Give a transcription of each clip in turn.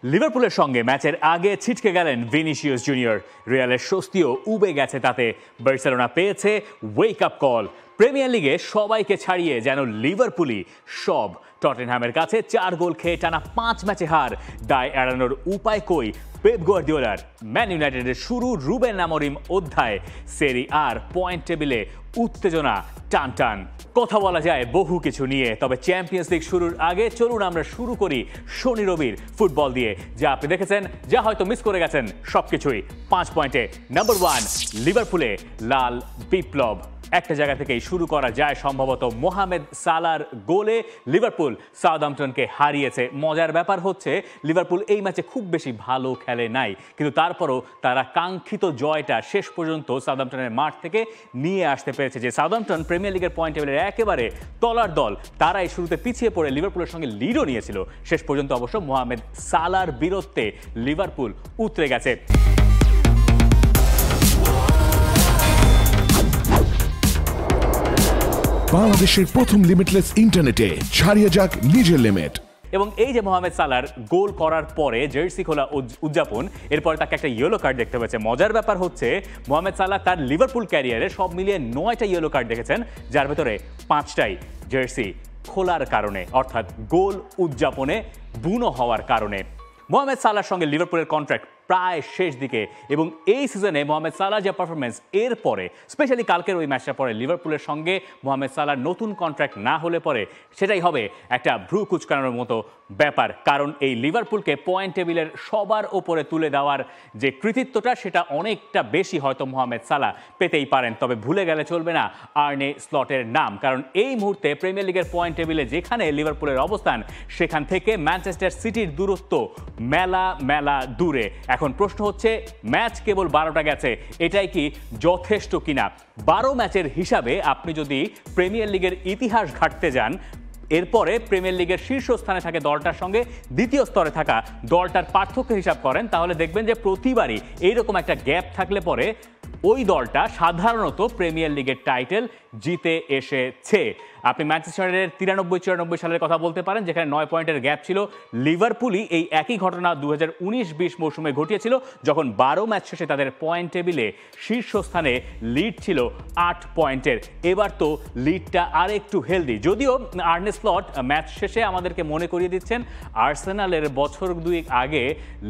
লিভারপুলের সঙ্গে ম্যাচের আগে ছিটকে গেলেন ভিনিসিয়াস জুনিয়র। রিয়ালের স্বস্তিও উবে গেছে তাতে। বার্সেলোনা পেয়েছে ওয়েক আপ কল। প্রিমিয়ার লিগে সবাইকে ছাড়িয়ে যেন লিভারপুলই সব। টটেনহ্যামের কাছে 4 গোল খেয়ে টানা 5 ম্যাচে হার। দায় এড়ানোর উপায় কই পেপ গার্দিওলার? ম্যান ইউনাইটেডের শুরু রুবেন আমরিম অধ্যায়। সেরি আর পয়েন্ট টেবিলে উত্তেজনা টান টান। কথা বলা যায় বহু কিছু নিয়ে, তবে চ্যাম্পিয়ন্স লিগ শুরুর আগে চলুন আমরা শুরু করি শনি রবির ফুটবল দিয়ে। যা আপনি দেখেছেন, যা হয়তো মিস করে গেছেন, সবকিছুই 5 পয়েন্টে। নাম্বার 1 লিভারপুলে লাল বিপ্লব। একটা জায়গা থেকেই শুরু করা যায় সম্ভবত। মোহামেদ সালার গোলে লিভারপুল সাউদাম্পটনকে হারিয়েছে। মজার ব্যাপার হচ্ছে লিভারপুল এই ম্যাচে খুব বেশি ভালো খেলে নাই, কিন্তু তারপরও তারা কাঙ্ক্ষিত জয়টা শেষ পর্যন্ত সাউদাম্পটনের মাঠ থেকে নিয়ে আসতে পেরেছে। যে সাউদাম্পটন প্রিমিয়ার লিগের পয়েন্ট টেবিলের একেবারে তলার দল, তারাই শুরুতে পিছিয়ে পড়ে লিভারপুলের সঙ্গে লিডও নিয়েছিল। শেষ পর্যন্ত অবশ্য মোহামেদ সালার বীরত্বে লিভারপুল উতরে গেছে। বাংলাদেশের প্রথম লিমিটলেস ইন্টারনেটে ছাড়িয়ে যাক নিজের লিমিট। এবং এই যে মোহামেদ সালার গোল করার পরে জার্সি খোলা উদযাপন, এরপরে তাকে একটা ইয়েলো কার্ড দেখতে পেয়েছে। মজার ব্যাপার হচ্ছে মোহামেদ সালাহ তার লিভারপুল ক্যারিয়ারে সব মিলিয়ে 9টা ইয়েলো কার্ড দেখেছেন, যার ভেতরে 5টাই জার্সি খোলার কারণে, অর্থাৎ গোল উদযাপনে বুনো হওয়ার কারণে। মোহামেদ সালাহর সঙ্গে লিভারপুলের কন্ট্রাক্ট প্রায় শেষ দিকে, এবং এই সিজনে মোহামেদ সালাহ যে পারফরমেন্স, এর পরে স্পেশালি কালকের ওই ম্যাচটা পরে লিভারপুলের সঙ্গে মোহামেদ সালাহর নতুন কন্ট্রাক্ট না হলে পরে সেটাই হবে একটা ভ্রু কুচকানোর মতো ব্যাপার। কারণ এই লিভারপুলকে পয়েন্ট টেবিলের সবার ওপরে তুলে দেওয়ার যে কৃতিত্বটা, সেটা অনেকটা বেশি হয়তো মোহামেদ সালাহ পেতেই পারেন। তবে ভুলে গেলে চলবে না আর্নে স্লটের নাম, কারণ এই মুহূর্তে প্রিমিয়ার লিগের পয়েন্ট টেবিলে যেখানে লিভারপুলের অবস্থান, সেখান থেকে ম্যানচেস্টার সিটির দূরত্ব মেলা মেলা দূরে। এখন প্রশ্ন হচ্ছে, ম্যাচ কেবল 12টা গেছে, এটাই কি যথেষ্ট কিনা? 12 ম্যাচের হিসাবে আপনি যদি প্রিমিয়ার লিগের ইতিহাস ঘাঁটতে যান, এরপরে প্রিমিয়ার লিগের শীর্ষস্থানে থাকে দলটার সঙ্গে দ্বিতীয় স্তরে থাকা দলটার পার্থক্য হিসাব করেন, তাহলে দেখবেন যে প্রতিবারই এইরকম একটা গ্যাপ থাকলে পরে ওই দলটা সাধারণত প্রিমিয়ার লিগের টাইটেল জিতে এসেছে। আপনি ম্যানচেস্টারের 93-94 সালের কথা বলতে পারেন, যেখানে 9 পয়েন্টের গ্যাপ ছিল। লিভারপুলই এই একই ঘটনা 2019-20 মৌসুমে ঘটিয়েছিল, যখন 12 ম্যাচ শেষে তাদের পয়েন্ট টেবিলে শীর্ষস্থানে লিড ছিল 8 পয়েন্টের। এবার তো লিডটা আর একটু হেলদি, যদিও আর্নে স্লট ম্যাচ শেষে আমাদেরকে মনে করিয়ে দিচ্ছেন আর্সেনালের বছর 2 আগে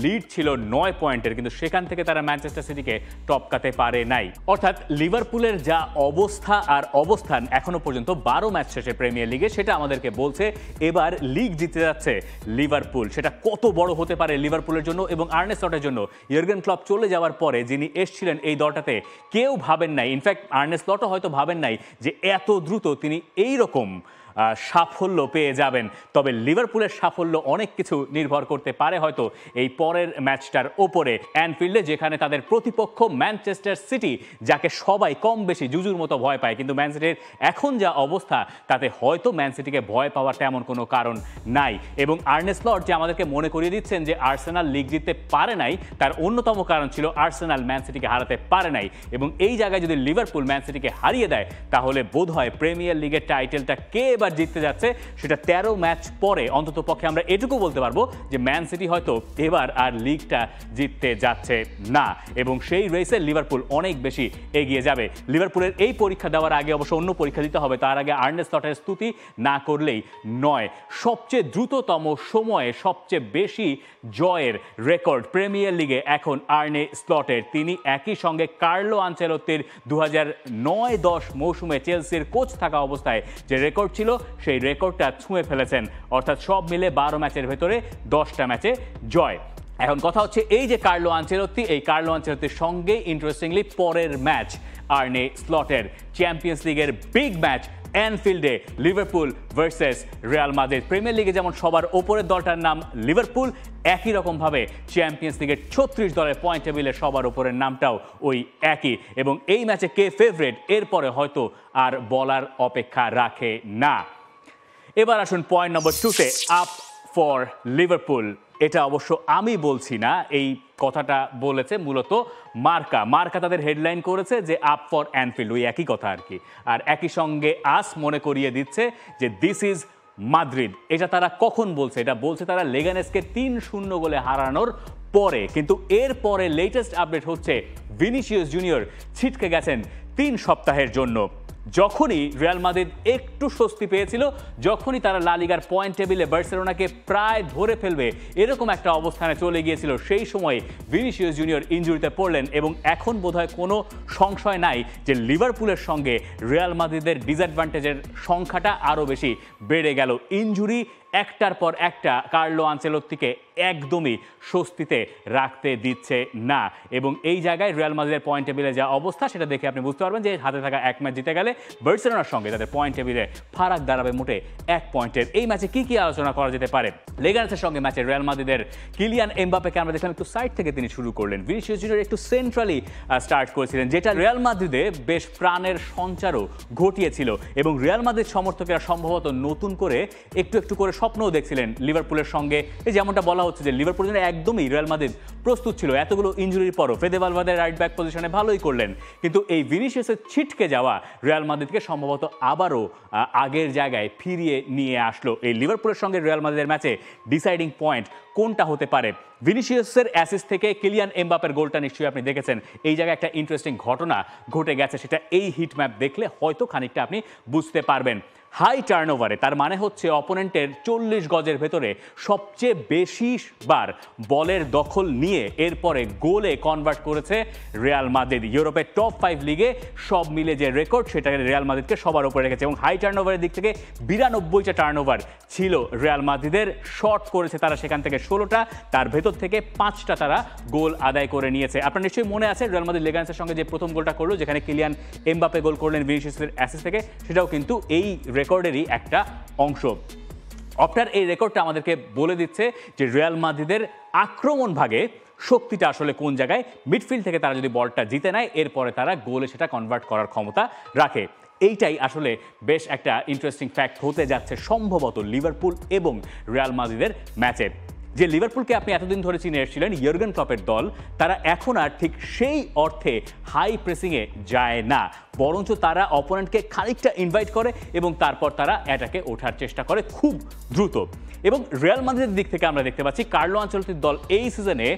লিড ছিল 9 পয়েন্টের, কিন্তু সেখান থেকে তারা ম্যানচেস্টার সিটিকে টপকাতে পারে নাই। অর্থাৎ লিভারপুলের যা অবস্থা আর অবস্থান এখনো পর্যন্ত 12 ম্যাচ শেষে প্রিমিয়ার লিগে, সেটা আমাদেরকে বলছে এবার লিগ জিতে যাচ্ছে লিভারপুল। সেটা কত বড় হতে পারে লিভারপুলের জন্য এবং আর্নে স্লটের জন্য। ইয়র্গেন ক্লপ চলে যাওয়ার পরে যিনি এসেছিলেন এই দলটাতে, কেউ ভাবেন নাই, ইনফ্যাক্ট আর্নে স্লটও হয়তো ভাবেন নাই যে এত দ্রুত তিনি এই রকম সাফল্য পেয়ে যাবেন। তবে লিভারপুলের সাফল্য অনেক কিছু নির্ভর করতে পারে হয়তো এই পরের ম্যাচটার ওপরে, অ্যানফিল্ডে, যেখানে তাদের প্রতিপক্ষ ম্যানচেস্টার সিটি, যাকে সবাই কম বেশি জুজুর মতো ভয় পায়। কিন্তু ম্যান সিটির এখন যা অবস্থা, তাতে হয়তো ম্যান সিটিকে ভয় পাওয়ার তেমন কোনো কারণ নাই। এবং আর্নে স্লট যে আমাদেরকে মনে করিয়ে দিচ্ছেন যে আর্সেনাল লিগ জিততে পারে নাই, তার অন্যতম কারণ ছিল আর্সেনাল ম্যান সিটিকে হারাতে পারে নাই। এবং এই জায়গায় যদি লিভারপুল ম্যান সিটিকে হারিয়ে দেয়, তাহলে বোধহয় প্রিমিয়ার লিগের টাইটেলটা কে এবার জিততে যাচ্ছে, সেটা 13 ম্যাচ পরে অন্তত পক্ষে আমরা এটুকু বলতে পারবো যে ম্যান সিটি হয়তো এবার আর লিগটা জিততে যাচ্ছে না, এবং সেই রেসে লিভারপুল অনেক বেশি এগিয়ে যাবে। লিভারপুলের এই পরীক্ষা দেওয়ার আগে অবশ্য অন্য পরীক্ষা দিতে হবে, তার আগে আর্নে স্লটের স্তুতি না করলেই নয়। সবচেয়ে দ্রুততম সময়ে সবচেয়ে বেশি জয়ের রেকর্ড প্রিমিয়ার লিগে এখন আর্নে স্লটের। তিনি একই সঙ্গে কার্লো আনচেলত্তির 2009-10 মৌসুমে চেলসির কোচ থাকা অবস্থায় যে রেকর্ড ছিল, সেই রেকর্ডটা ছুঁয়ে ফেলেছেন। অর্থাৎ সব মিলে 12 ম্যাচের ভেতরে 10টা ম্যাচে জয়। এখন কথা হচ্ছে, এই যে কার্লো আনচেলত্তি, এই কার্লো আনচেলত্তির সঙ্গে ইন্টারেস্টিংলি পরের ম্যাচ আর্নে স্লটের চ্যাম্পিয়ন্স লিগের বিগ ম্যাচ অ্যানফিল্ডে, Liverpool versus Real Madrid. Premier লিগে যেমন সবার ওপরের দলটার নাম লিভারপুল, একই রকমভাবে চ্যাম্পিয়ন্স লিগের 36 দলের পয়েন্ট টেবিলে সবার ওপরের নামটাও ওই একই। এবং এই ম্যাচে কে ফেভারিট, এরপরে হয়তো আর বলার অপেক্ষা রাখে না। এবার আসুন পয়েন্ট নম্বর 2-তে, আপ ফর লিভারপুল। এটা অবশ্য আমি বলছি না, এই কথাটা বলেছে মূলত মার্কা তাদের হেডলাইন করেছে যে আপ ফর অ্যানফিল্ড, ওই একই কথা আর কি। আর একই সঙ্গে আস মনে করিয়ে দিচ্ছে যে দিস ইজ মাদ্রিদ। এটা তারা কখন বলছে? এটা বলছে তারা লেগানেসকে 3-0 গোলে হারানোর পরে। কিন্তু এর পরে লেটেস্ট আপডেট হচ্ছে ভিনিসিয়াস জুনিয়র ছিটকে গেছেন 3 সপ্তাহের জন্য। যখনই রিয়াল মাদ্রিদ একটু স্বস্তি পেয়েছিল, যখনই তারা লা লিগার পয়েন্ট টেবিলে বার্সেলোনাকে প্রায় ধরে ফেলবে এরকম একটা অবস্থানে চলে গিয়েছিল, সেই সময় ভিনিসিয়াস জুনিয়র ইনজুরিতে পড়লেন এবং এখন বোধহয় কোনো সংশয় নাই যে লিভারপুলের সঙ্গে রিয়াল মাদ্রিদের ডিসঅ্যাডভান্টেজের সংখ্যাটা আরও বেশি বেড়ে গেল। ইনজুরি একটার পর একটা কার্লো আনচেলত্তিকে একদমই স্বস্তিতে রাখতে দিচ্ছে না এবং এই জায়গায় রিয়াল মাদ্রিদের পয়েন্ট টেবিলে যা অবস্থা সেটা দেখে আপনি বুঝতে পারবেন যে হাতে থাকা এক ম্যাচ জিতে গেলে বার্সেলোনার সঙ্গে তাদের পয়েন্ট টেবিলে ফারাক দাঁড়াবে মোটে 1 পয়েন্টের। এই ম্যাচে কি আলোচনা করা যেতে পারে? লেগানেসের সঙ্গে ম্যাচে রিয়াল মাদ্রিদের কিলিয়ান এমবাপ্পেকে আমরা দেখলাম একটু সাইড থেকে তিনি শুরু করলেন। ভিনিসিয়াস জুনিয়র একটু সেন্ট্রালি স্টার্ট করেছিলেন, যেটা রিয়াল মাদ্রিদে বেশ প্রাণের সঞ্চারও ঘটিয়েছিল এবং রিয়াল মাদ্রিদ সমর্থকেরা সম্ভবত নতুন করে একটু করে স্বপ্নও দেখছিলেন লিভারপুলের সঙ্গে। এই যেমনটা বলা হচ্ছে যে লিভারপুল জন্য একদমই রিয়াল মাদ্রিদ প্রস্তুত ছিল এতগুলো ইনজুরির পরও। ফেদে ভালভার্দে রাইট ব্যাক পজিশনে ভালোই করলেন, কিন্তু এই ভিনিসিয়াসের ছিটকে যাওয়া রিয়াল মাদ্রিদকে সম্ভবত আবারও আগের জায়গায় ফিরিয়ে নিয়ে আসলো। এই লিভারপুলের সঙ্গে রিয়াল মাদ্রিদের ম্যাচে ডিসাইডিং পয়েন্ট কোনটা হতে পারে? ভিনিসিয়াসের অ্যাসিস্ট থেকে কিলিয়ান এমবাপ্পের গোলটা নিশ্চয়ই আপনি দেখেছেন। এই জায়গায় একটা ইন্টারেস্টিং ঘটনা ঘটে গেছে, সেটা এই হিট ম্যাপ দেখলে হয়তো খানিকটা আপনি বুঝতে পারবেন। হাই টার্নওভারে, তার মানে হচ্ছে অপোনেন্টের 40 গজের ভেতরে সবচেয়ে বেশি বার বলের দখল নিয়ে এরপরে গোলে কনভার্ট করেছে রিয়াল মাদ্রিদ। ইউরোপের টপ 5 লিগে সব মিলে যে রেকর্ড সেটা রিয়াল মাদ্রিদকে সবার উপরে রেখেছে এবং হাই টার্নওভারের দিক থেকে 92টা টার্নওভার ছিল রিয়াল মাদ্রিদের। শট করেছে তারা সেখান থেকে 16টা, তার ভেতর থেকে 5টা তারা গোল আদায় করে নিয়েছে। আপনার নিশ্চয়ই মনে আছে রিয়াল মাদ্রিদ লেগানেসের সঙ্গে যে প্রথম গোলটা করলো, যেখানে কিলিয়ান এমবাপ্পে গোল করলেন ভিনিসিয়াসের অ্যাসিস্ট থেকে, সেটাও কিন্তু এই রেকর্ডেরই একটা অংশ। অপটার এই রেকর্ডটা আমাদেরকে বলে দিচ্ছে যে রিয়াল মাদ্রিদের আক্রমণ ভাগে শক্তিটা আসলে কোন জায়গায়। মিডফিল্ড থেকে তারা যদি বলটা জিতে নেয় এরপরে তারা গোলে সেটা কনভার্ট করার ক্ষমতা রাখে। এইটাই আসলে বেশ একটা ইন্টারেস্টিং ফ্যাক্ট হতে যাচ্ছে সম্ভবত লিভারপুল এবং রিয়াল মাদ্রিদের ম্যাচে। যে লিভারপুলকে আপনি এতদিন ধরে চিনে এসেছিলেন ইয়র্গেন ক্লপের দল, তারা এখন আর ঠিক সেই অর্থে হাই প্রেসিংয়ে যায় না, বরঞ্চ তারা অপোনেন্টকে খানিকটা ইনভাইট করে এবং তারপর তারা অ্যাটাকে ওঠার চেষ্টা করে খুব দ্রুত। এবং রিয়াল মাদ্রিদের দিক থেকে আমরা দেখতে পাচ্ছি কার্লো আনচেলত্তির দল এই সিজনে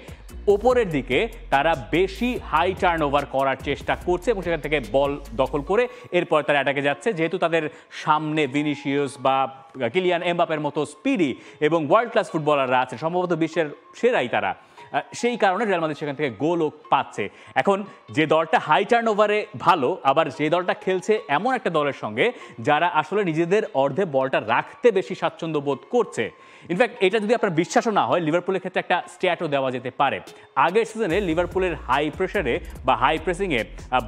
ওপরের দিকে তারা বেশি হাই টার্নওভার করার চেষ্টা করছে এবং সেখান থেকে বল দখল করে এরপর তারা অ্যাটাকে যাচ্ছে। যেহেতু তাদের সামনে ভিনিসিয়াস বা কিলিয়ান এমবাপ্পের মতো স্পিডি এবং ওয়ার্ল্ড ক্লাস ফুটবলাররা আছে, সম্ভবত বিশ্বের সেরাই তারা, সেই কারণে রিয়াল মাদ্রিদ সেখান থেকে গোলও পাচ্ছে। এখন যে দলটা হাই টার্নওভারে ভালো, আবার যে দলটা খেলছে এমন একটা দলের সঙ্গে যারা আসলে নিজেদের অর্ধে বলটা রাখতে বেশি স্বাচ্ছন্দ্য বোধ করছে। ইনফ্যাক্ট এটা যদি আপনার বিশ্বাসও না হয়, লিভারপুলের ক্ষেত্রে একটা স্ট্যাটও দেওয়া যেতে পারে। আগের সিজনে লিভারপুলের হাই প্রেসারে বা হাই প্রেসিংয়ে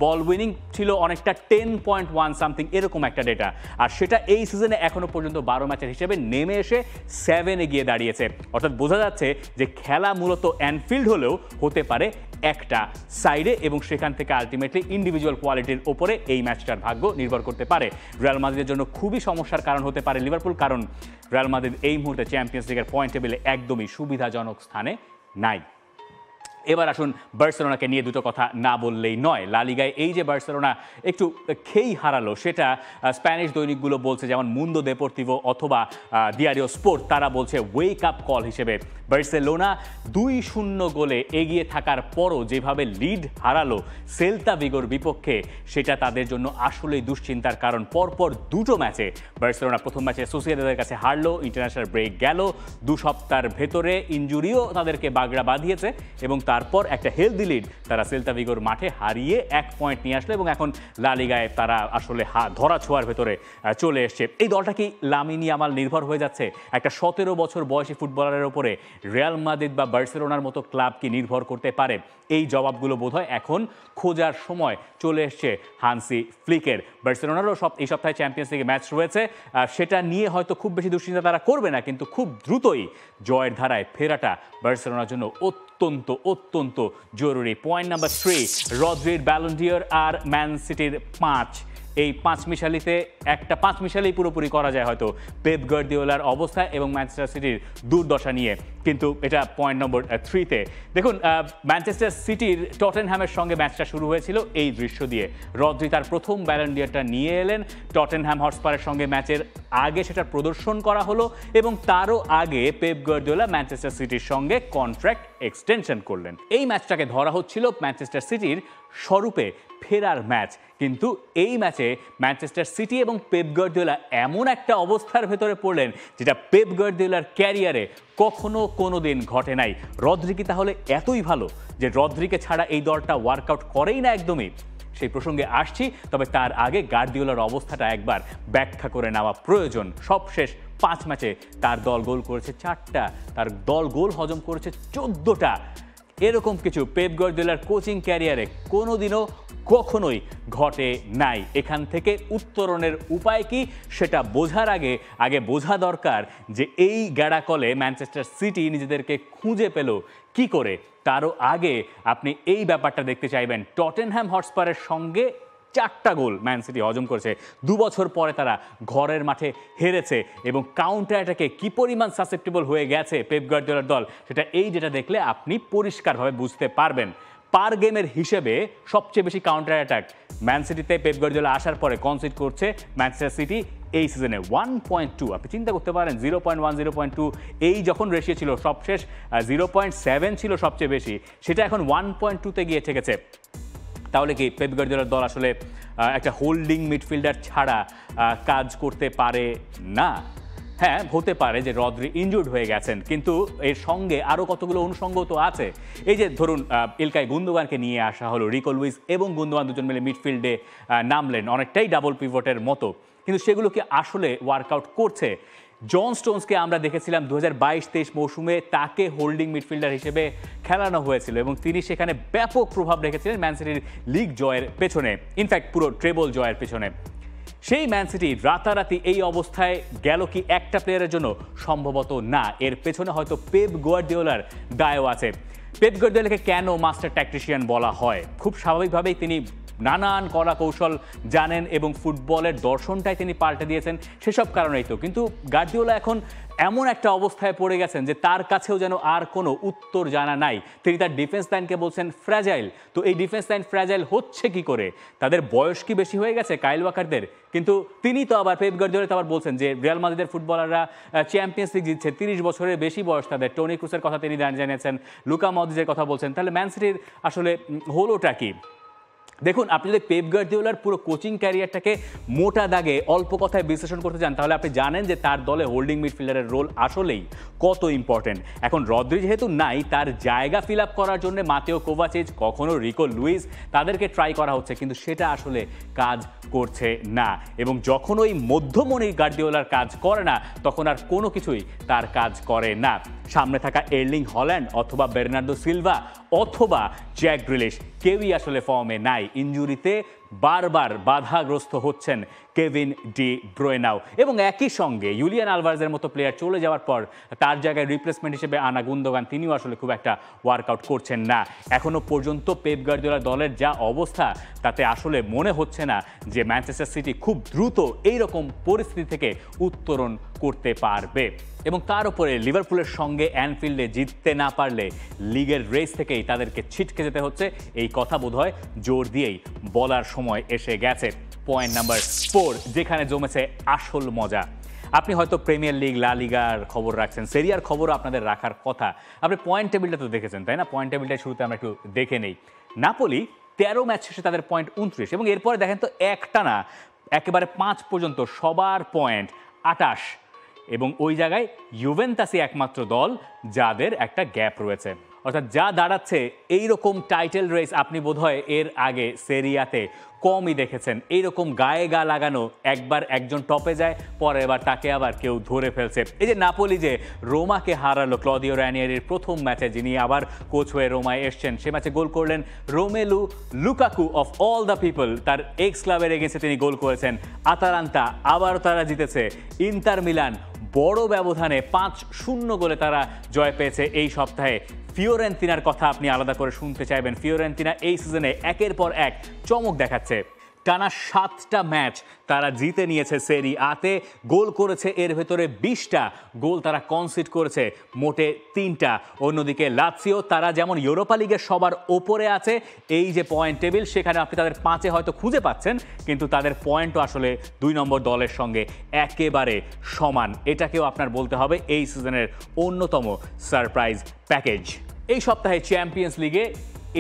বল উইনিং ছিল অনেকটা 10.1 সামথিং এরকম একটা ডেটা, আর সেটা এই সিজনে এখনো পর্যন্ত 12 ম্যাচের হিসেবে নেমে এসে 7-এ গিয়ে দাঁড়িয়েছে। অর্থাৎ বোঝা যাচ্ছে যে খেলা মূলত অ্যানফিল্ড হলেও হতে পারে একটা সাইডে এবং সেখান থেকে আলটিমেটলি ইন্ডিভিজুয়াল কোয়ালিটির ওপরে এই ম্যাচটার ভাগ্য নির্ভর করতে পারে। রিয়াল মাদ্রিদের জন্য খুবই সমস্যার কারণ হতে পারে লিভারপুল, কারণ রিয়াল মাদ্রিদ এই মুহূর্তে চ্যাম্পিয়ন্স লিগের পয়েন্ট টেবিলে একদমই সুবিধাজনক স্থানে নাই। এবার আসুন বার্সেলোনাকে নিয়ে দুটো কথা না বললেই নয়। লা লিগায় এই যে বার্সেলোনা একটু খেই হারালো, সেটা স্প্যানিশ দৈনিকগুলো বলছে, যেমন মুন্দো দেপোর্তিভো অথবা দিয়ারিও স্পোর্ট, তারা বলছে ওয়েক আপ কল হিসেবে। বার্সেলোনা 2-0 গোলে এগিয়ে থাকার পরও যেভাবে লিড হারালো সেল্তা ভিগোর বিপক্ষে, সেটা তাদের জন্য আসলেই দুশ্চিন্তার কারণ। পরপর দুটো ম্যাচে বার্সেলোনা প্রথম ম্যাচে সোসিয়েদাদের কাছে হারলো, ইন্টারন্যাশনাল ব্রেক গেল, 2 সপ্তাহের ভেতরে ইনজুরিও তাদেরকে বাগড়া বাঁধিয়েছে এবং তারপর একটা হেলদি লিড তারা সেল্তা ভিগোর মাঠে হারিয়ে 1 পয়েন্ট নিয়ে আসলো এবং এখন লা লিগায় তারা আসলে ধরা ছোঁয়ার ভেতরে চলে এসছে। এই দলটা কি লামিন ইয়ামাল নির্ভর হয়ে যাচ্ছে? একটা 17 বছর বয়সী ফুটবলারের ওপরে রিয়াল মাদ্রিদ বা বার্সেলোনার মতো ক্লাব কি নির্ভর করতে পারে? এই জবাবগুলো বোধহয় এখন খোঁজার সময় চলে এসছে হানসি ফ্লিকের। বার্সেলোনারও এই সপ্তাহে চ্যাম্পিয়ন্স লিগে ম্যাচ রয়েছে, সেটা নিয়ে হয়তো খুব বেশি দুশ্চিন্তা তারা করবে না, কিন্তু খুব দ্রুতই জয়ের ধারায় ফেরাটা বার্সেলোনার জন্য অত্যন্ত জরুরি। পয়েন্ট নাম্বার 3, রদ্রির ব্যালন ডিওর আর ম্যান সিটির 5। এই 5 মিশালিতে একটা 5 মিশালেই পুরোপুরি করা যায় হয়তো পেপ গার্দিওলার অবস্থা এবং ম্যানচেস্টার সিটির দুর্দশা নিয়ে। কিন্তু এটা পয়েন্ট নম্বর 3-তে। দেখুন ম্যানচেস্টার সিটির টটেনহ্যামের সঙ্গে ম্যাচটা শুরু হয়েছিল এই দৃশ্য দিয়ে। রদ্রি তার প্রথম ব্যালন ডি'অরটা নিয়ে এলেন, টটেনহ্যাম হটস্পারের সঙ্গে ম্যাচের আগে সেটা প্রদর্শন করা হলো এবং তারও আগে পেপ গার্দিওলা ম্যানচেস্টার সিটির সঙ্গে কন্ট্রাক্ট এক্সটেনশন করলেন। এই ম্যাচটাকে ধরা হচ্ছিল ম্যানচেস্টার সিটির স্বরূপে ফেরার ম্যাচ, কিন্তু এই ম্যাচে ম্যানচেস্টার সিটি এবং পেপ গার্দিওলা এমন একটা অবস্থার ভেতরে পড়লেন যেটা পেপ গার্দিওলার ক্যারিয়ারে কখনো কোনো দিন ঘটে নাই। রদ্রি কি তাহলে এতই ভালো যে রদ্রিকে ছাড়া এই দলটা ওয়ার্কআউট করেই না একদমই? সেই প্রসঙ্গে আসছি, তবে তার আগে গার্দিওলার অবস্থাটা একবার ব্যাখ্যা করে নেওয়া প্রয়োজন। সবশেষ 5 ম্যাচে তার দল গোল করেছে 4টা, তার দল গোল হজম করেছে 14টা। এরকম কিছু পেপ গার্দিওলার কোচিং ক্যারিয়ারে কোনোদিনও কখনোই ঘটে নাই। এখান থেকে উত্তরণের উপায় কি সেটা বোঝার আগে বোঝা দরকার যে এই গ্যাড়াকলে ম্যানচেস্টার সিটি নিজেদেরকে খুঁজে পেল কি করে। তারও আগে আপনি এই ব্যাপারটা দেখতে চাইবেন, টটেনহ্যাম হটস্পারের সঙ্গে 4টা গোল ম্যান সিটি হজম করেছে। 2 বছর পরে তারা ঘরের মাঠে হেরেছে এবং কাউন্টার অ্যাটাকে কি পরিমাণ সাসেপ্টেবল হয়ে গেছে পেপ গার্দিওলার দল, সেটা এই যেটা দেখলে আপনি পরিষ্কারভাবে বুঝতে পারবেন। পার গেমের হিসেবে সবচেয়ে বেশি কাউন্টার অ্যাটাক ম্যান সিটিতে পেপ গার্দিওলা আসার পরে কনসিড করছে ম্যানচেস্টার সিটি এই সিজনে 1.2। আপনি চিন্তা করতে পারেন 0.1 0.2 এই যখন রেশিও ছিল, সবশেষ 0.7 ছিল সবচেয়ে বেশি, সেটা এখন 1.2-তে গিয়ে ঠেকেছে। তাহলে কি পেপ গার্দিওলার দল আসলে একটা হোল্ডিং মিডফিল্ডার ছাড়া কাজ করতে পারে না? হ্যাঁ, হতে পারে যে রদ্রি ইনজুর্ড হয়ে গেছেন, কিন্তু এর সঙ্গে আরও কতগুলো অনুষঙ্গ তো আছে। এই যে ধরুন ইলকাই গুন্দোগানকে নিয়ে আসা হলো, রিকো লুইস এবং গুন্দোগান দুজন মিলে মিডফিল্ডে নামলেন, অনেকটাই ডাবল পিভটের মতো, কিন্তু সেগুলো কি আসলে ওয়ার্কআউট করছে? জন স্টোনসকে আমরা দেখেছিলাম 2022-23 মৌসুমে, তাকে হোল্ডিং মিডফিল্ডার হিসেবে খেলানো হয়েছিল এবং তিনি সেখানে ব্যাপক প্রভাব রেখেছিলেন ম্যান সিটির লিগ জয়ের পেছনে, ইনফ্যাক্ট পুরো ট্রেবল জয়ের পেছনে। সেই ম্যান সিটি রাতারাতি এই অবস্থায় গেল কি একটা প্লেয়ারের জন্য? সম্ভবত না। এর পেছনে হয়তো পেপ গার্দিওলার দায়ও আছে। পেপ গার্দিওলাকে কেন মাস্টার ট্যাকটিশিয়ান বলা হয়? খুব স্বাভাবিকভাবেই তিনি নানান কলা কৌশল জানেন এবং ফুটবলের দর্শনটাই তিনি পাল্টে দিয়েছেন, সেসব কারণেই তো। কিন্তু গার্দিওলা এখন এমন একটা অবস্থায় পড়ে গেছেন যে তার কাছেও যেন আর কোনো উত্তর জানা নাই। তিনি তার ডিফেন্স লাইনকে বলছেন ফ্র্যাজাইল। তো এই ডিফেন্স লাইন ফ্র্যাজাইল হচ্ছে কি করে? তাদের বয়স কি বেশি হয়ে গেছে কাইল ওয়াকারদের? কিন্তু তিনি তো আবার পেপ গার্দিওলা তো আবার বলছেন যে রিয়াল মাদ্রিদের ফুটবলাররা চ্যাম্পিয়ন্স লিগ জিতছে, 30 বছরের বেশি বয়স তাদের। টনি ক্রুসের কথা তিনি জানিয়েছেন, লুকা মদ্রিচের কথা বলছেন। তাহলে ম্যান সিটির আসলে হলোটা কি? দেখুন, আপনি যদি পেপ গার্দিওলার পুরো কোচিং ক্যারিয়ারটাকে মোটা দাগে অল্প কথায় বিশ্লেষণ করতে চান, তাহলে আপনি জানেন যে তার দলে হোল্ডিং মিডফিল্ডারের রোল আসলেই কত ইম্পর্টেন্ট। এখন রদ্রি যেহেতু নাই, তার জায়গা ফিল আপ করার জন্য মাতেও কোভাচিচ, কখনো রিকো লুইস, তাদেরকে ট্রাই করা হচ্ছে, কিন্তু সেটা আসলে কাজ করছে না। এবং যখন ওই মধ্যমণি গার্দিওলার কাজ করে না, তখন আর কোনো কিছুই তার কাজ করে না। সামনে থাকা এর্লিং হল্যান্ড অথবা বের্নার্ডো সিলভা অথবা জ্যাক গ্রিলিশ, কেউই আসলে ফর্মে নাই। ইনজুরিতে বারবার বাধাগ্রস্ত হচ্ছেন কেভিন ডি ব্রুয়েনাও, এবং একই সঙ্গে জুলিয়ান আলভারেজের মতো প্লেয়ার চলে যাওয়ার পর তার জায়গায় রিপ্লেসমেন্ট হিসেবে আনা গুন্দোগান, তিনিও আসলে খুব একটা ওয়ার্কআউট করছেন না। এখনও পর্যন্ত পেপ গার্দিওলা দলের যা অবস্থা, তাতে আসলে মনে হচ্ছে না যে ম্যানচেস্টার সিটি খুব দ্রুত এইরকম পরিস্থিতি থেকে উত্তরণ করতে পারবে। এবং তার উপরে লিভারপুলের সঙ্গে অ্যানফিল্ডে জিততে না পারলে লিগের রেস থেকেই তাদেরকে ছিটকে যেতে হচ্ছে, এই কথা বোধহয় জোর দিয়েই বলার সময় এসে গেছে। পয়েন্ট নাম্বার 4, যেখানে জমেছে আসল মজা। আপনি হয়তো প্রিমিয়ার লিগ, লা লিগার খবর রাখছেন, সেরিয়ার খবরও আপনাদের রাখার কথা। আপনি পয়েন্ট টেবিলটা তো দেখেছেন, তাই না? পয়েন্ট টেবিলটা শুরুতে আমরা একটু দেখে নেই। নাপোলি 13 ম্যাচ শেষে তাদের পয়েন্ট 29, এবং এরপরে দেখেন তো একটানা একেবারে 5 পর্যন্ত সবার পয়েন্ট 28, এবং ওই জায়গায় ইউভেন্টাসই একমাত্র দল যাদের একটা গ্যাপ রয়েছে। অর্থাৎ যা দাঁড়াচ্ছে, এইরকম টাইটেল রেস আপনি বোধহয় এর আগে সেরিয়াতে কমই দেখেছেন। এইরকম গায়ে গা লাগানো, একবার একজন টপে যায়, পরে এবার তাকে আবার কেউ ধরে ফেলছে। এই যে নাপোলি যে রোমাকে হারালো ক্লদিও রানিয়েরির প্রথম ম্যাচে, যিনি আবার কোচ হয়ে রোমায় এসছেন, সে ম্যাচে গোল করলেন Romelu Lukaku of all the people. তার এক্স ক্লাবের এগেন্সে তিনি গোল করেছেন। আতালান্তা আবারও তারা জিতেছে। ইন্টার মিলান বড় ব্যবধানে 5-0 গোলে তারা জয় পেয়েছে এই সপ্তাহে। ফিওরেন্তিনার কথা আপনি আলাদা করে শুনতে চাইবেন। ফিওরেন্তিনা এই সিজনে একের পর এক চমক দেখাচ্ছে। টানা 7টা ম্যাচ তারা জিতে নিয়েছে সেরি আতে, গোল করেছে এর ভেতরে 20টা, গোল তারা কনসিড করেছে মোটে 3টা। অন্যদিকে লাৎসিও তারা যেমন ইউরোপা লিগের সবার ওপরে আছে, এই যে পয়েন্ট টেবিল সেখানে আপনি তাদের 5-এ হয়তো খুঁজে পাচ্ছেন, কিন্তু তাদের পয়েন্টও আসলে 2 নম্বর দলের সঙ্গে একেবারে সমান। এটাকেও আপনার বলতে হবে এই সিজনের অন্যতম সারপ্রাইজ প্যাকেজ। এই সপ্তাহে চ্যাম্পিয়ন্স লিগে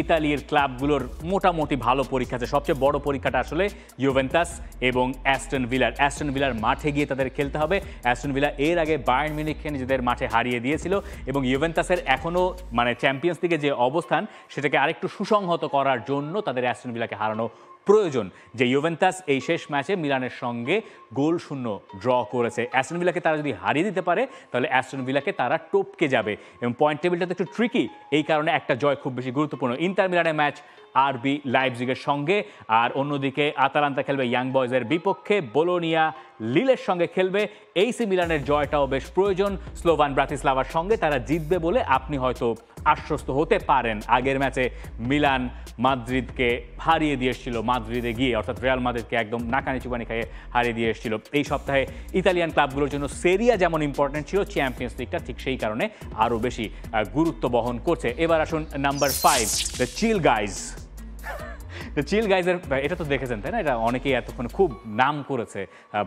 ইতালির ক্লাবগুলোর মোটামুটি ভালো পরীক্ষা আছে। সবচেয়ে বড় পরীক্ষাটা আসলে ইউভেন্টাস এবং অ্যাস্টন ভিলার মাঠে গিয়ে তাদের খেলতে হবে। অ্যাস্টন ভিলা এর আগে বায়ার্ন মিউনিখকে নিজেদের মাঠে হারিয়ে দিয়েছিল এবং ইউভেন্টাসের এখনও মানে চ্যাম্পিয়ন্স লিগে যে অবস্থান সেটাকে আরেকটু সুসংহত করার জন্য তাদের অ্যাস্টন ভিলাকে হারানো প্রয়োজন। যে ইউভেন্টাস এই শেষ ম্যাচে মিলানের সঙ্গে গোল শূন্য ড্র করেছে, অ্যাস্টন ভিলাকে তারা যদি হারিয়ে দিতে পারে তাহলে অ্যাস্টন ভিলাকে তারা টপকে যাবে এবং পয়েন্ট টেবিলটা তো একটু ট্রিকি, এই কারণে একটা জয় খুব বেশি গুরুত্বপূর্ণ। ইন্টার মিলানের ম্যাচ আরবি লাইপজিগের সঙ্গে, আর অন্যদিকে আতালান্তা খেলবে ইয়াং বয়েজের বিপক্ষে, বোলোনিয়া লিলের সঙ্গে খেলবে। এইসি মিলানের জয়টাও বেশ প্রয়োজন স্লোভান ব্রাতিস্লাভার সঙ্গে, তারা জিতবে বলে আপনি হয়তো আশ্বস্ত হতে পারেন। আগের ম্যাচে মিলান মাদ্রিদকে হারিয়ে দিয়ে এসেছিল, মাদ্রিদে গিয়ে অর্থাৎ রিয়াল মাদ্রিদকে একদম নাকানি চুবানি খাইয়ে হারিয়ে দিয়ে এসেছিল। এই সপ্তাহে ইতালিয়ান ক্লাবগুলোর জন্য সেরিয়া যেমন ইম্পর্টেন্ট ছিল, চ্যাম্পিয়ন্স লিগটা ঠিক সেই কারণে আরও বেশি গুরুত্ব বহন করছে। এবার আসুন নাম্বার 5, দ্য চিল গাইজ। চিল গাইজের এটা তো দেখেছেন তাই না, এটা অনেকেই এতক্ষণ খুব নাম করেছে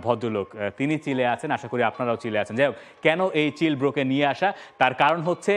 ভদ্রলোক, তিনি চিলে আছেন, আশা করি আপনারাও চিলে আছেন। যাই হোক, কেন এই চিল ব্রোকে নিয়ে আসা, তার কারণ হচ্ছে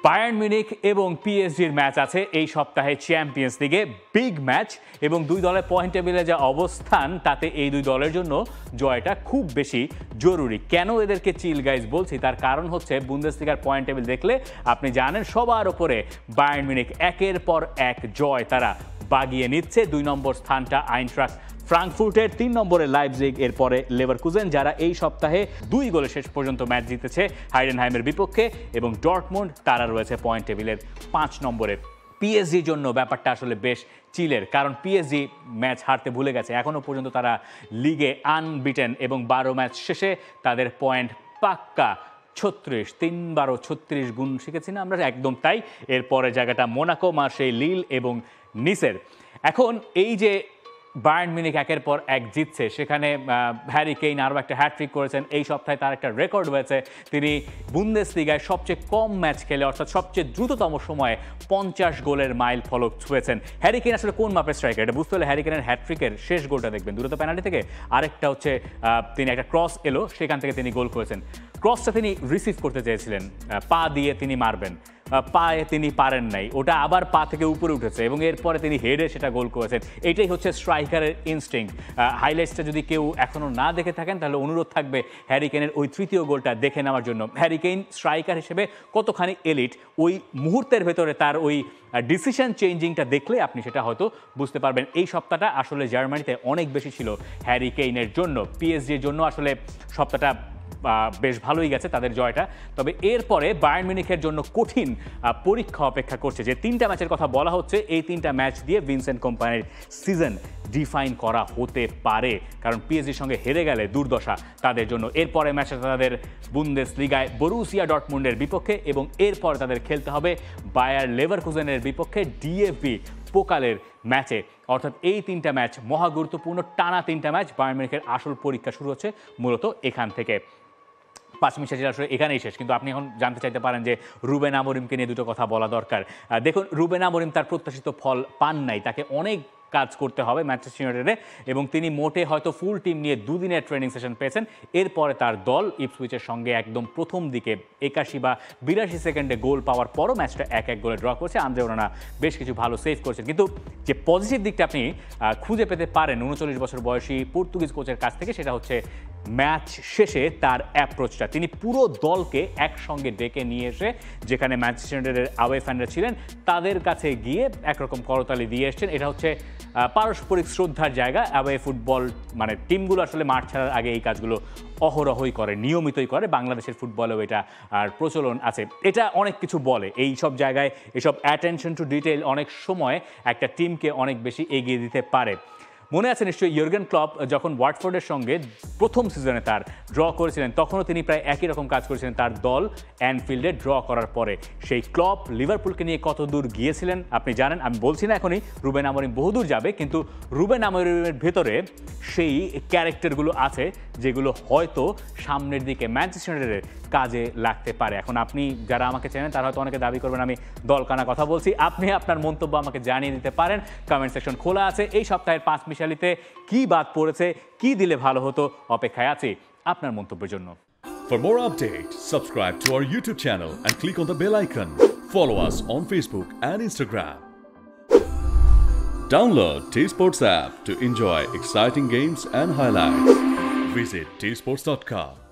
বায়ার্ন মিউনিখ এবং পিএসজির ম্যাচ আছে এই সপ্তাহে চ্যাম্পিয়ন্স লিগে, বিগ ম্যাচ, এবং দুই দলের পয়েন্ট টেবিলে যা অবস্থান তাতে এই দুই দলের জন্য জয়টা খুব বেশি জরুরি। কেন এদেরকে চিল গাইজ বলছি, তার কারণ হচ্ছে বুন্দেসলিগার পয়েন্ট টেবিল দেখলে আপনি জানেন সবার ওপরে বায়ার্ন মিউনিখ, একের পর এক জয় তারা বাগিয়ে নিচ্ছে। 2 নম্বর স্থানটা আইনট্রাক্ট ফ্রাঙ্কফুর্টের, 3 নম্বরে লাইপজিগ, এরপরে লেভারকুজেন, যারা এই সপ্তাহে 2 গোলে শেষ পর্যন্ত ম্যাচ জিতেছে হাইডেনহাইমের বিপক্ষে, এবং ডর্টমুন্ড তারা রয়েছে পয়েন্ট টেবিলের 5 নম্বরে। পিএসজির জন্য ব্যাপারটা আসলে বেশ চিলের, কারণ পিএসজি ম্যাচ হারতে ভুলে গেছে, এখনও পর্যন্ত তারা লিগে আনবিটেন এবং 12 ম্যাচ শেষে তাদের পয়েন্ট পাক্কা 36, 3-12 36 গুণ শিখেছি না আমরা, একদম তাই। এরপরে জায়গাটা মোনাকো, মার্সেই, লিল এবং নিসের। এখন এই যে বায়ার্ন মিউনিখ একের পর এক জিতছে, সেখানে হ্যারি কেইন আরও একটা হ্যাট্রিক করেছেন। এই সপ্তাহে তার একটা রেকর্ড হয়েছে, তিনি বুন্দেসলিগায় সবচেয়ে কম ম্যাচ খেলে অর্থাৎ সবচেয়ে দ্রুততম সময়ে 50 গোলের মাইল ফলক ছুঁয়েছেন। হ্যারি কেইন আসলে কোন মাপের স্ট্রাইকার এটা বুঝতে হলে হ্যারি কেইনের হ্যাট্রিকের শেষ গোলটা দেখবেন, দূরত্ব পেনাল্টি থেকে, আরেকটা হচ্ছে তিনি একটা ক্রস এলো সেখান থেকে তিনি গোল করেছেন। ক্রসটা তিনি রিসিভ করতে চেয়েছিলেন, পা দিয়ে তিনি মারবেন, পায়ে তিনি পারেন নাই, ওটা আবার পা থেকে উপরে উঠেছে এবং এরপরে তিনি হেডে সেটা গোল করেছেন। এটাই হচ্ছে স্ট্রাইকারের ইনস্টিংক্ট। হাইলাইটসটা যদি কেউ এখনও না দেখে থাকেন তাহলে অনুরোধ থাকবে হ্যারি কেইনের ওই তৃতীয় গোলটা দেখে নেওয়ার জন্য। হ্যারি কেইন স্ট্রাইকার হিসেবে কতখানি এলিট, ওই মুহূর্তের ভেতরে তার ওই ডিসিশন চেঞ্জিংটা দেখলে আপনি সেটা হয়তো বুঝতে পারবেন। এই সপ্তাহটা আসলে জার্মানিতে অনেক বেশি ছিল হ্যারি কেইনের জন্য। পিএসজির জন্য আসলে সপ্তাহটা বেশ ভালোই গেছে তাদের জয়টা, তবে এরপরে বায়ার্ন মিউনিখের জন্য কঠিন পরীক্ষা অপেক্ষা করছে। যে 3টা ম্যাচের কথা বলা হচ্ছে, এই 3টা ম্যাচ দিয়ে ভিনসেন্ট কোম্পানির সিজন ডিফাইন করা হতে পারে, কারণ পিএসজির সঙ্গে হেরে গেলে দুর্দশা তাদের জন্য। এরপরে ম্যাচটা তাদের বুন্দেসলিগায় বরুসিয়া ডর্টমুন্ডের বিপক্ষে, এবং এরপরে তাদের খেলতে হবে বায়ার লেভারকুজেনের বিপক্ষে ডিএফবি পোকালের ম্যাচে। অর্থাৎ এই 3টা ম্যাচ মহা গুরুত্বপূর্ণ, টানা 3টা ম্যাচ। বায়ার্ন মিউনিখের আসল পরীক্ষা শুরু হচ্ছে মূলত এখান থেকে। 5 মিনিট আসলে এখানেই শেষ, কিন্তু আপনি এখন জানতে চাইতে পারেন যে রুবেন আমোরিমকে নিয়ে দুটো কথা বলা দরকার। দেখুন, রুবেন আমোরিম তার প্রত্যাশিত ফল পান নাই, তাকে অনেক কাজ করতে হবে ম্যানচেস্টার ইউনাইটেডে, এবং তিনি মোটে হয়তো ফুল টিম নিয়ে 2 দিনের ট্রেনিং সেশন পেয়েছেন। এরপরে তার দল ইপসউইচের সঙ্গে একদম প্রথম দিকে 81 বা 82 সেকেন্ডে গোল পাওয়ার পরও ম্যাচটা 1-1 গোলে ড্র করেছে। আন্দ্রে ওনানা বেশ কিছু ভালো সেভ করেছেন, কিন্তু যে পজিটিভ দিকটা আপনি খুঁজে পেতে পারেন 39 বছর বয়সী পর্তুগিজ কোচের কাছ থেকে, সেটা হচ্ছে ম্যাচ শেষে তার অ্যাপ্রোচটা। তিনি পুরো দলকে একসঙ্গে ডেকে নিয়ে এসে, যেখানে ম্যানচেস্টার ইউনাইটেডের আওয়ে ফ্যানরা ছিলেন তাদের কাছে গিয়ে একরকম করতালি দিয়ে এসছেন। এটা হচ্ছে পারস্পরিক শ্রদ্ধার জায়গা। অ্যাওয়ে ফুটবল মানে টিমগুলো আসলে মাঠ ছাড়ার আগে এই কাজগুলো অহরহই করে, নিয়মিতই করে। বাংলাদেশের ফুটবলেও এটা আর প্রচলন আছে। এটা অনেক কিছু বলে, এই সব জায়গায় এসব অ্যাটেনশন টু ডিটেইল অনেক সময় একটা টিমকে অনেক বেশি এগিয়ে দিতে পারে। মনে আছে নিশ্চয়ই ইয়র্গেন ক্লপ যখন ওয়াটফোর্ডের সঙ্গে প্রথম সিজনে তার ড্র করেছিলেন, তখনও তিনি প্রায় একই রকম কাজ করেছিলেন তার দল অ্যানফিল্ডে ড্র করার পরে। সেই ক্লপ লিভারপুলকে নিয়ে কত দূর গিয়েছিলেন আপনি জানেন। আমি বলছি না এখনই রুবেন আমরিম বহুদূর যাবে, কিন্তু রুবেন আমরিমের ভেতরে সেই ক্যারেক্টারগুলো আছে যেগুলো হয়তো সামনের দিকে ম্যানচেস্টার ইউনাইটেডের কাজে লাগতে পারে। এখন আপনি যারা আমাকে চেনেন তারা হয়তো অনেকে দাবি করবেন আমি দলকানা কথা বলছি। আপনি আপনার মন্তব্য আমাকে জানিয়ে দিতে পারেন, কমেন্ট সেকশন খোলা আছে। এই সপ্তাহের পাঁচ মিশালিতে কি বাদ পড়েছে, কি দিলে ভালো হতো, অপেক্ষায় আছি আপনার মন্তব্যের জন্য। For more updates, subscribe to our YouTube channel and click on the bell icon. Follow us on Facebook and Instagram. Download T-Sports app to enjoy exciting games and highlights. Visit tsports.com.